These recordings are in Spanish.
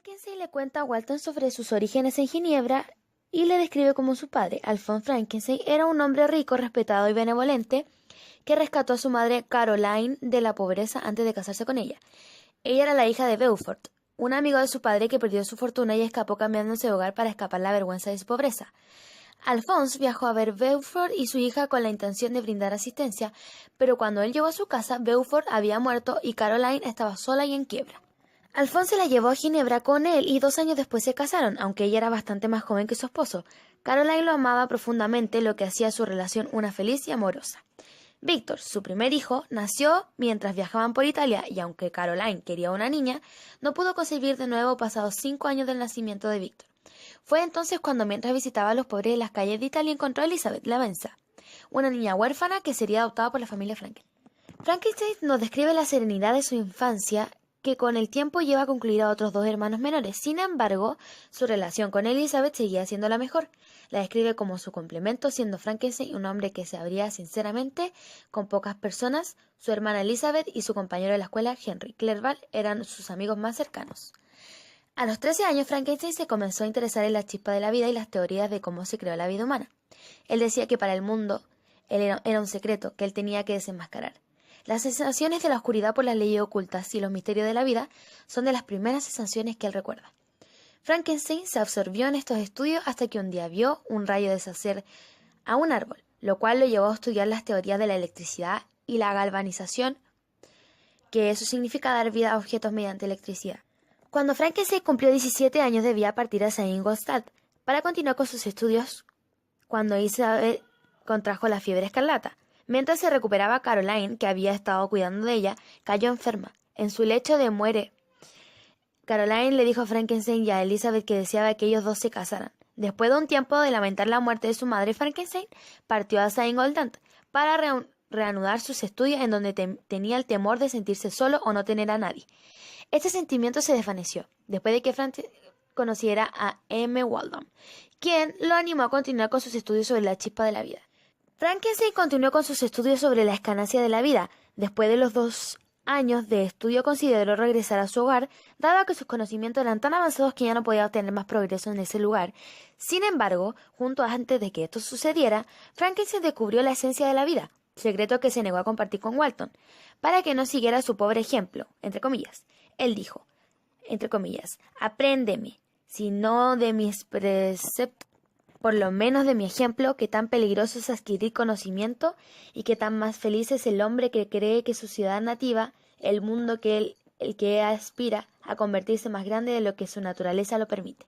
Frankenstein le cuenta a Walton sobre sus orígenes en Ginebra y le describe como su padre. Alphonse Frankenstein era un hombre rico, respetado y benevolente que rescató a su madre Caroline de la pobreza antes de casarse con ella. Ella era la hija de Beaufort, un amigo de su padre que perdió su fortuna y escapó cambiándose de hogar para escapar la vergüenza de su pobreza. Alphonse viajó a ver Beaufort y su hija con la intención de brindar asistencia, pero cuando él llegó a su casa, Beaufort había muerto y Caroline estaba sola y en quiebra. Alphonse la llevó a Ginebra con él y 2 años después se casaron, aunque ella era bastante más joven que su esposo. Caroline lo amaba profundamente, lo que hacía su relación una feliz y amorosa. Víctor, su primer hijo, nació mientras viajaban por Italia y aunque Caroline quería una niña, no pudo concebir de nuevo pasados 5 años del nacimiento de Víctor. Fue entonces cuando mientras visitaba a los pobres de las calles de Italia encontró a Elizabeth Lavenza, una niña huérfana que sería adoptada por la familia Frankenstein. Frankenstein nos describe la serenidad de su infancia que con el tiempo lleva a concluir a otros 2 hermanos menores. Sin embargo, su relación con Elizabeth seguía siendo la mejor. La describe como su complemento, siendo Frankenstein un hombre que se abría sinceramente con pocas personas. Su hermana Elizabeth y su compañero de la escuela, Henry Clerval, eran sus amigos más cercanos. A los 13 años, Frankenstein se comenzó a interesar en la chispa de la vida y las teorías de cómo se creó la vida humana. Él decía que para el mundo él era un secreto que él tenía que desenmascarar. Las sensaciones de la oscuridad por las leyes ocultas y los misterios de la vida son de las primeras sensaciones que él recuerda. Frankenstein se absorbió en estos estudios hasta que un día vio un rayo deshacer a un árbol, lo cual lo llevó a estudiar las teorías de la electricidad y la galvanización, que eso significa dar vida a objetos mediante electricidad. Cuando Frankenstein cumplió 17 años debía partir hacia Ingolstadt para continuar con sus estudios cuando Isabel contrajo la fiebre escarlata. Mientras se recuperaba, Caroline, que había estado cuidando de ella, cayó enferma. En su lecho de muerte, Caroline le dijo a Frankenstein y a Elizabeth que deseaba que ellos dos se casaran. Después de un tiempo de lamentar la muerte de su madre, Frankenstein partió hacia Ingolstadt para reanudar sus estudios en donde tenía el temor de sentirse solo o no tener a nadie. Este sentimiento se desvaneció después de que Frankenstein conociera a M. Waldman, quien lo animó a continuar con sus estudios sobre la chispa de la vida. Frankenstein continuó con sus estudios sobre la escanacia de la vida. Después de los 2 años de estudio consideró regresar a su hogar, dado que sus conocimientos eran tan avanzados que ya no podía obtener más progreso en ese lugar. Sin embargo, justo antes de que esto sucediera, Frankenstein descubrió la esencia de la vida, secreto que se negó a compartir con Walton, para que no siguiera su pobre ejemplo, entre comillas. Él dijo, entre comillas, apréndeme, si no de mis preceptos, por lo menos de mi ejemplo, que tan peligroso es adquirir conocimiento y que tan más feliz es el hombre que cree que su ciudad nativa, el mundo que el que aspira a convertirse más grande de lo que su naturaleza lo permite.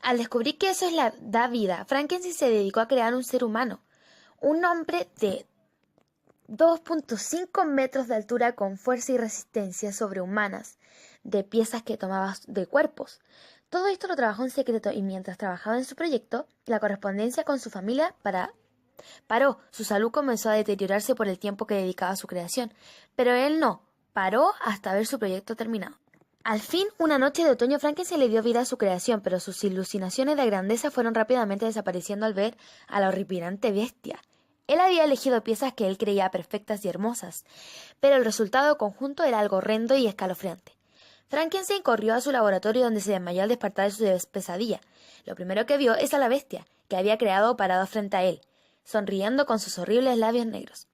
Al descubrir que eso da vida, Frankenstein se dedicó a crear un ser humano, un hombre de 2.5 metros de altura con fuerza y resistencia sobrehumanas, de piezas que tomaba de cuerpos. Todo esto lo trabajó en secreto y mientras trabajaba en su proyecto, la correspondencia con su familia paró. Su salud comenzó a deteriorarse por el tiempo que dedicaba a su creación, pero él no paró hasta ver su proyecto terminado. Al fin, una noche de otoño, Frankenstein le dio vida a su creación, pero sus ilusiones de grandeza fueron rápidamente desapareciendo al ver a la horripilante bestia. Él había elegido piezas que él creía perfectas y hermosas, pero el resultado conjunto era algo horrendo y escalofriante. Frankenstein corrió a su laboratorio donde se desmayó al despertar de su pesadilla. Lo primero que vio es a la bestia, que había creado parado frente a él, sonriendo con sus horribles labios negros.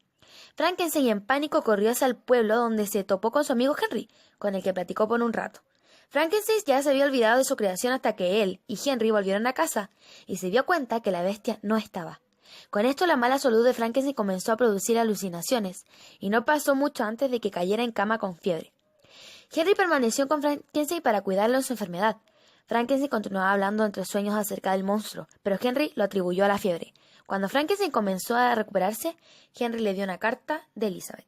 Frankenstein en pánico corrió hacia el pueblo donde se topó con su amigo Henry, con el que platicó por un rato. Frankenstein ya se había olvidado de su creación hasta que él y Henry volvieron a casa y se dio cuenta que la bestia no estaba. Con esto la mala salud de Frankenstein comenzó a producir alucinaciones, y no pasó mucho antes de que cayera en cama con fiebre. Henry permaneció con Frankenstein para cuidarlo en su enfermedad. Frankenstein continuaba hablando entre sueños acerca del monstruo, pero Henry lo atribuyó a la fiebre. Cuando Frankenstein comenzó a recuperarse, Henry le dio una carta de Elizabeth.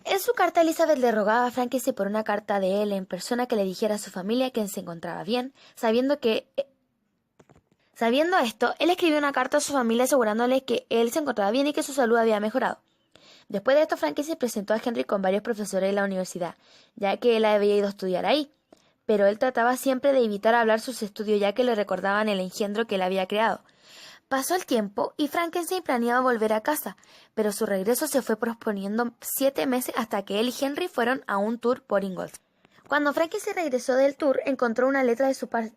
En su carta, Elizabeth le rogaba a Frankenstein por una carta de él en persona que le dijera a su familia que se encontraba bien, Sabiendo esto, él escribió una carta a su familia asegurándole que él se encontraba bien y que su salud había mejorado. Después de esto, Frankenstein presentó a Henry con varios profesores de la universidad, ya que él había ido a estudiar ahí, pero él trataba siempre de evitar hablar sus estudios ya que le recordaban el engendro que él había creado. Pasó el tiempo y Frankenstein planeaba volver a casa, pero su regreso se fue posponiendo 7 meses hasta que él y Henry fueron a un tour por Ingolstadt. Cuando Frankenstein regresó del tour, encontró una letra de su padre,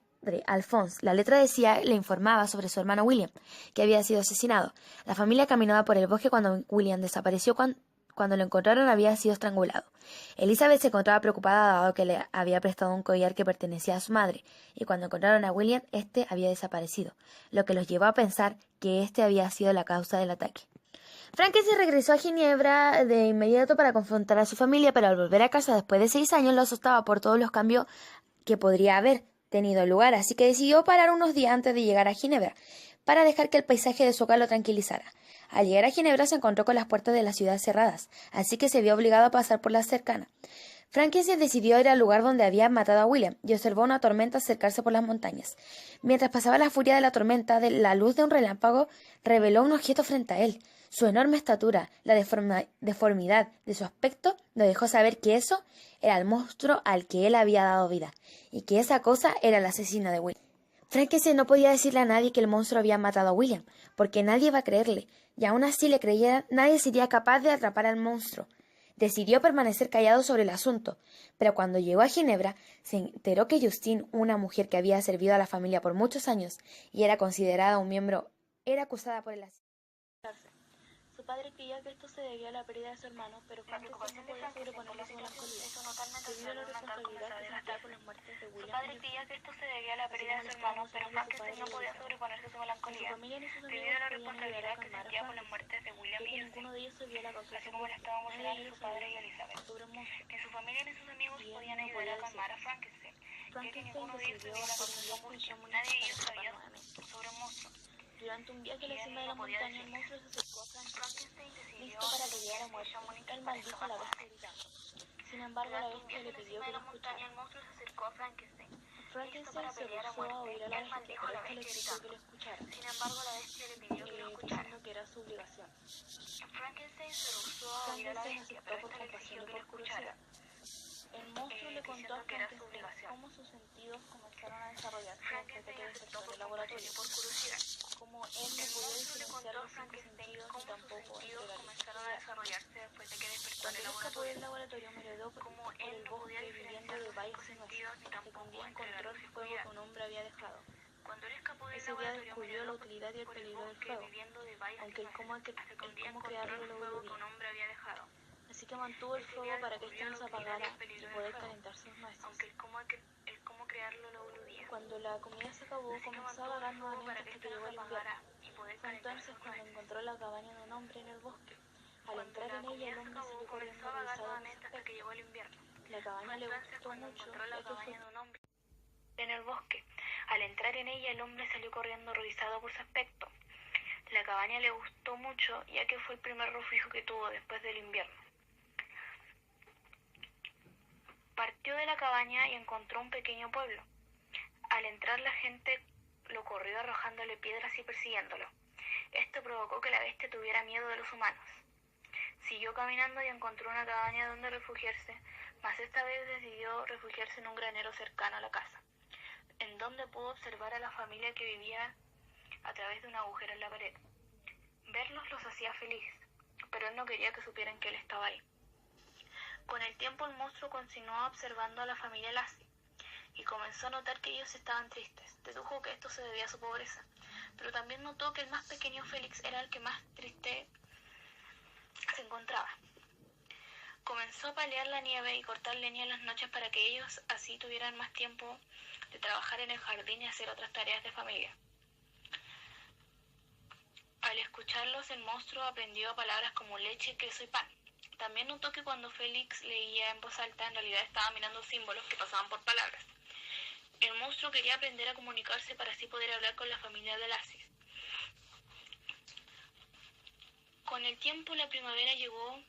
Alphonse. La letra le informaba sobre su hermano William, que había sido asesinado. La familia caminaba por el bosque cuando William desapareció. Cuando lo encontraron había sido estrangulado. Elizabeth se encontraba preocupada dado que le había prestado un collar que pertenecía a su madre, y cuando encontraron a William, este había desaparecido, lo que los llevó a pensar que este había sido la causa del ataque. Frankenstein regresó a Ginebra de inmediato para confrontar a su familia, pero al volver a casa después de 6 años lo asustaba por todos los cambios que podría haber tenido lugar, así que decidió parar unos días antes de llegar a Ginebra, para dejar que el paisaje de su hogar lo tranquilizara. Al llegar a Ginebra se encontró con las puertas de la ciudad cerradas, así que se vio obligado a pasar por la cercana. Frankenstein decidió ir al lugar donde había matado a William y observó una tormenta acercarse por las montañas. Mientras pasaba la furia de la tormenta, la luz de un relámpago reveló un objeto frente a él. Su enorme estatura, la deformidad de su aspecto, lo dejó saber que eso era el monstruo al que él había dado vida, y que esa cosa era la asesina de William. Frankenstein no podía decirle a nadie que el monstruo había matado a William, porque nadie iba a creerle, y aun así le creyera, nadie sería capaz de atrapar al monstruo. Decidió permanecer callado sobre el asunto, pero cuando llegó a Ginebra se enteró que Justine, una mujer que había servido a la familia por muchos años y era considerada un miembro, era acusada por el asesinato. Su padre creía que esto se debía a la pérdida de su hermano, pero Frankenstein no podía sobreponerle su melancolía, debido a la responsabilidad que sentía por las muertes de William. Su padre creía que esto se debía a la pérdida de su hermano, pero Frankenstein no podía sobreponerse su melancolía, debido a la responsabilidad que sentía por las muertes de William y ninguno de ellos sabía la causa, así como el estado emocional de su padre y Elizabeth. Ni su familia ni sus amigos podían ayudar a calmar a Frankenstein, ya que ninguno de ellos sabía la causa de su muerte. Nadie de ellos sabía sobre un monstruo. Durante un viaje a la cima de la montaña, el monstruo se acercó a Frankenstein, listo para pelear a muerte. Él maldijo a la bestia gritando. Sin embargo, la bestia le pidió que lo escuchara. Frankenstein se rehusó a oír a la bestia, pero esta le pidió que lo escuchara, diciendo que era su obligación. Frankenstein aceptó por compasión y por curiosidad. El monstruo le contó a Frankenstein cómo sus sentidos comenzaron a desarrollarse después de que despertó en el laboratorio, como él no podía diferenciar los cinco sentidos ni tampoco entre la Cuando él escapó del laboratorio me heredó por el bosque viviendo de valles y nueces, hasta que un día encontró el fuego que un hombre había dejado. Ese día descubrió la utilidad y el peligro del fuego, aunque el cómo crearlo lo eludía. Así que mantuvo el fuego para que éste no se apagara y poder calentar sus nueces. Cuando la comida se acabó, comenzó a vagar nuevamente hasta que llegó el invierno. Fue entonces cuando encontró la cabaña de un hombre en el bosque. Al entrar en ella, el hombre salió corriendo revisado por su aspecto. La cabaña le gustó mucho, ya que fue en el bosque. Al entrar en ella, el hombre salió corriendo horrorizado por su aspecto. La cabaña le gustó mucho, ya que fue el primer refugio que tuvo después del invierno. Partió de la cabaña y encontró un pequeño pueblo. Al entrar, la gente lo corrió arrojándole piedras y persiguiéndolo. Esto provocó que la bestia tuviera miedo de los humanos. Siguió caminando y encontró una cabaña donde refugiarse, mas esta vez decidió refugiarse en un granero cercano a la casa, en donde pudo observar a la familia que vivía a través de un agujero en la pared. Verlos los hacía feliz, pero él no quería que supieran que él estaba ahí. Con el tiempo el monstruo continuó observando a la familia Lassie y comenzó a notar que ellos estaban tristes. Dedujo que esto se debía a su pobreza, pero también notó que el más pequeño Félix era el que más triste se encontraba. Comenzó a palear la nieve y cortar leña en las noches para que ellos así tuvieran más tiempo de trabajar en el jardín y hacer otras tareas de familia. Al escucharlos, el monstruo aprendió palabras como leche, queso y pan. También notó que cuando Félix leía en voz alta, en realidad estaba mirando símbolos que pasaban por palabras. El monstruo quería aprender a comunicarse para así poder hablar con la familia de Lassie. Con el tiempo, la primavera llegó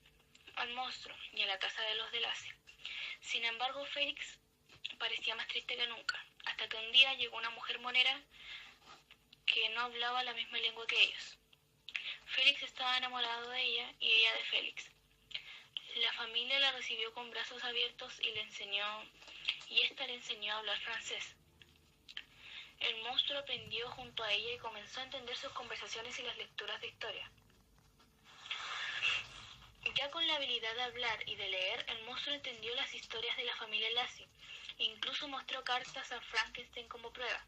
al monstruo y a la casa de los de Lassie. Sin embargo, Félix parecía más triste que nunca, hasta que un día llegó una mujer monera que no hablaba la misma lengua que ellos. Félix estaba enamorado de ella y ella de Félix. La familia la recibió con brazos abiertos y esta le enseñó a hablar francés. El monstruo aprendió junto a ella y comenzó a entender sus conversaciones y las lecturas de historia. Ya con la habilidad de hablar y de leer, el monstruo entendió las historias de la familia Lassie e incluso mostró cartas a Frankenstein como prueba.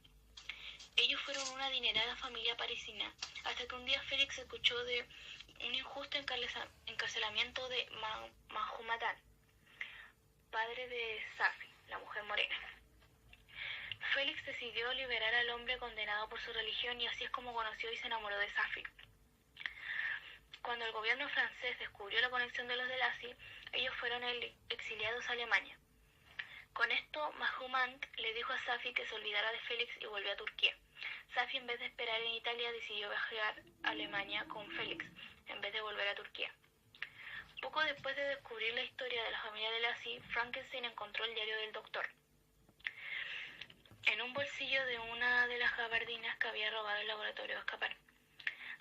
Ellos fueron una adinerada familia parisina, hasta que un día Félix escuchó de un injusto encarcelamiento de Mahometán, padre de Safi, la mujer morena. Félix decidió liberar al hombre condenado por su religión y así es como conoció y se enamoró de Safi. Cuando el gobierno francés descubrió la conexión de los de Lassie, ellos fueron exiliados a Alemania. Con esto, Mahomet le dijo a Safi que se olvidara de Félix y volvió a Turquía. Safi, en vez de esperar en Italia, decidió viajar a Alemania con Félix, en vez de volver a Turquía. Poco después de descubrir la historia de la familia de Lassie, Frankenstein encontró el diario del doctor en un bolsillo de una de las gabardinas que había robado el laboratorio de escapar.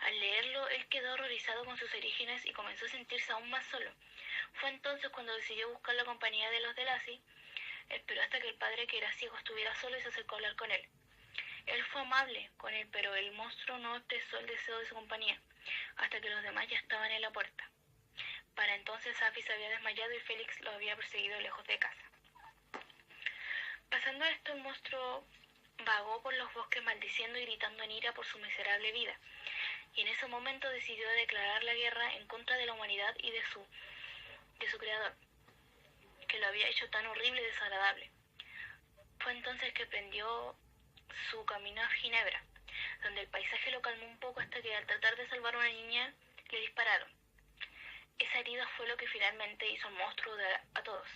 Al leerlo, él quedó horrorizado con sus orígenes y comenzó a sentirse aún más solo. Fue entonces cuando decidió buscar la compañía de los de Lassie. Esperó hasta que el padre, que era ciego, estuviera solo y se acercó a hablar con él. Él fue amable con él, pero el monstruo no expresó el deseo de su compañía, hasta que los demás ya estaban en la puerta. Para entonces Safi se había desmayado y Félix lo había perseguido lejos de casa. Pasando esto, el monstruo vagó por los bosques maldiciendo y gritando en ira por su miserable vida, y en ese momento decidió declarar la guerra en contra de la humanidad y de su creador, que lo había hecho tan horrible y desagradable. Fue entonces que prendió su camino a Ginebra, donde el paisaje lo calmó un poco hasta que, al tratar de salvar a una niña, le dispararon. Esa herida fue lo que finalmente hizo al monstruo odiar a todos.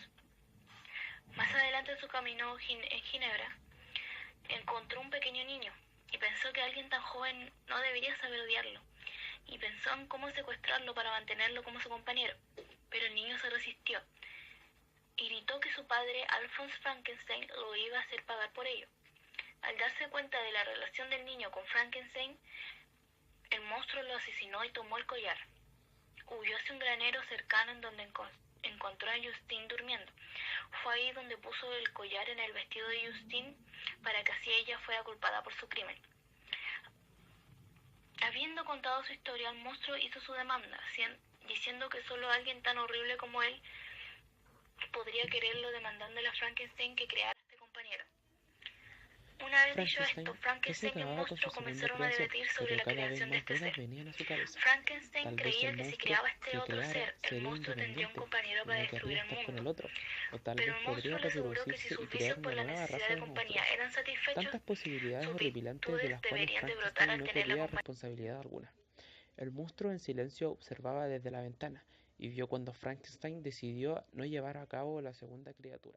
Más adelante en su camino en Ginebra, encontró un pequeño niño y pensó que alguien tan joven no debería saber odiarlo, y pensó en cómo secuestrarlo para mantenerlo como su compañero, pero el niño se resistió y gritó que su padre, Alphonse Frankenstein, lo iba a hacer pagar por ello. Al darse cuenta de la relación del niño con Frankenstein, el monstruo lo asesinó y tomó el collar. Huyó hacia un granero cercano en donde encontró a Justine durmiendo. Fue ahí donde puso el collar en el vestido de Justine para que así ella fuera culpada por su crimen. Habiendo contado su historia, el monstruo hizo su demanda, diciendo que solo alguien tan horrible como él podría quererlo, demandándole a Frankenstein que creara a este compañero. Una vez dicho esto, Frankenstein y el monstruo comenzaron a debatir sobre la creación de este ser. Frankenstein creía que si creaba este otro ser, el monstruo tendría un compañero para destruir el mundo. Pero el monstruo le aseguró que si sus vicios por la necesidad de compañía eran satisfechos, sus virtudes deberían de brotar al tener la compañía. El monstruo en silencio observaba desde la ventana y vio cuando Frankenstein decidió no llevar a cabo la segunda criatura.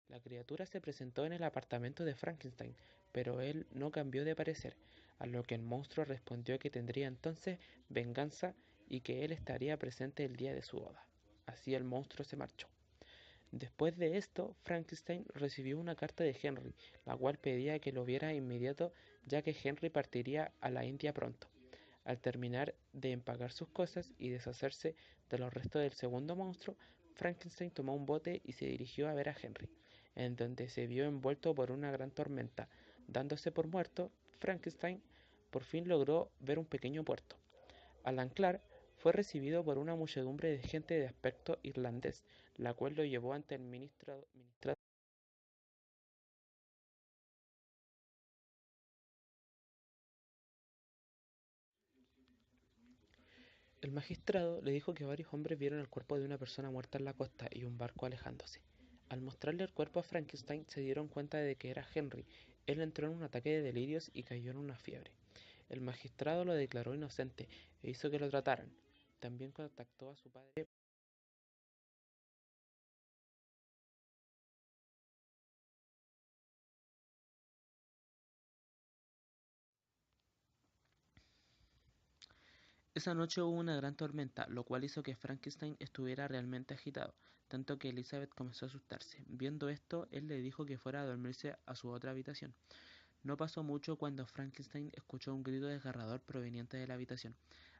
La criatura se presentó en el apartamento de Frankenstein, pero él no cambió de parecer, a lo que el monstruo respondió que tendría entonces venganza y que él estaría presente el día de su boda. Así el monstruo se marchó. Después de esto, Frankenstein recibió una carta de Henry, la cual pedía que lo viera inmediato, ya que Henry partiría a la India pronto. Al terminar de empacar sus cosas y deshacerse de los restos del segundo monstruo, Frankenstein tomó un bote y se dirigió a ver a Henry, en donde se vio envuelto por una gran tormenta. Dándose por muerto, Frankenstein por fin logró ver un pequeño puerto. Al anclar, fue recibido por una muchedumbre de gente de aspecto irlandés, la cual lo llevó ante el ministro. El magistrado le dijo que varios hombres vieron el cuerpo de una persona muerta en la costa y un barco alejándose. Al mostrarle el cuerpo a Frankenstein, se dieron cuenta de que era Henry. Él entró en un ataque de delirios y cayó en una fiebre. El magistrado lo declaró inocente e hizo que lo trataran. También contactó a su padre. Esa noche hubo una gran tormenta, lo cual hizo que Frankenstein estuviera realmente agitado, tanto que Elizabeth comenzó a asustarse. Viendo esto, él le dijo que fuera a dormirse a su otra habitación. No pasó mucho cuando Frankenstein escuchó un grito desgarrador proveniente de la habitación.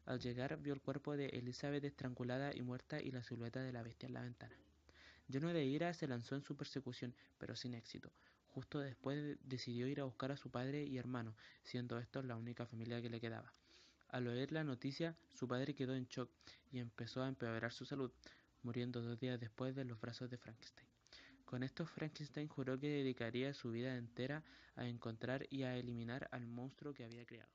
Al llegar, vio el cuerpo de Elizabeth estrangulada y muerta y la silueta de la bestia en la ventana. Lleno de ira, se lanzó en su persecución, pero sin éxito. Justo después decidió ir a buscar a su padre y hermano, siendo estos la única familia que le quedaba. Al oír la noticia, su padre quedó en shock y empezó a empeorar su salud, muriendo 2 días después de los brazos de Frankenstein. Con esto, Frankenstein juró que dedicaría su vida entera a encontrar y a eliminar al monstruo que había creado.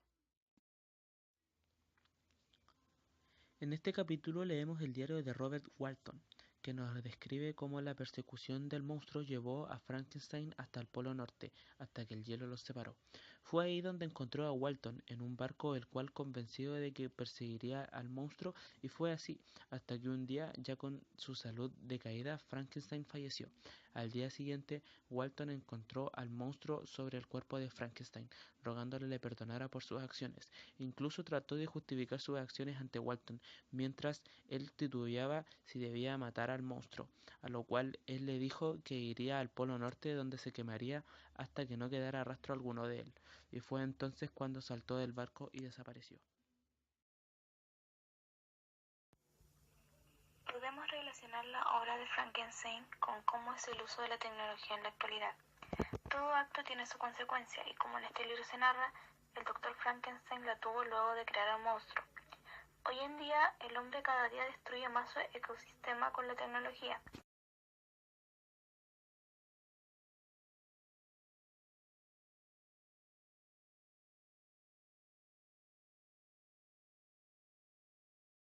En este capítulo leemos el diario de Robert Walton, que nos describe cómo la persecución del monstruo llevó a Frankenstein hasta el Polo Norte, hasta que el hielo los separó. Fue ahí donde encontró a Walton en un barco, el cual convencido de que perseguiría al monstruo, y fue así, hasta que un día, ya con su salud decaída, Frankenstein falleció. Al día siguiente, Walton encontró al monstruo sobre el cuerpo de Frankenstein, rogándole le perdonara por sus acciones. Incluso trató de justificar sus acciones ante Walton, mientras él titubeaba si debía matar al monstruo, a lo cual él le dijo que iría al Polo Norte donde se quemaría hasta que no quedara rastro alguno de él, y fue entonces cuando saltó del barco y desapareció. Podemos relacionar la obra de Frankenstein con cómo es el uso de la tecnología en la actualidad. Todo acto tiene su consecuencia y como en este libro se narra, el doctor Frankenstein la tuvo luego de crear al monstruo. Hoy en día, el hombre cada día destruye más su ecosistema con la tecnología.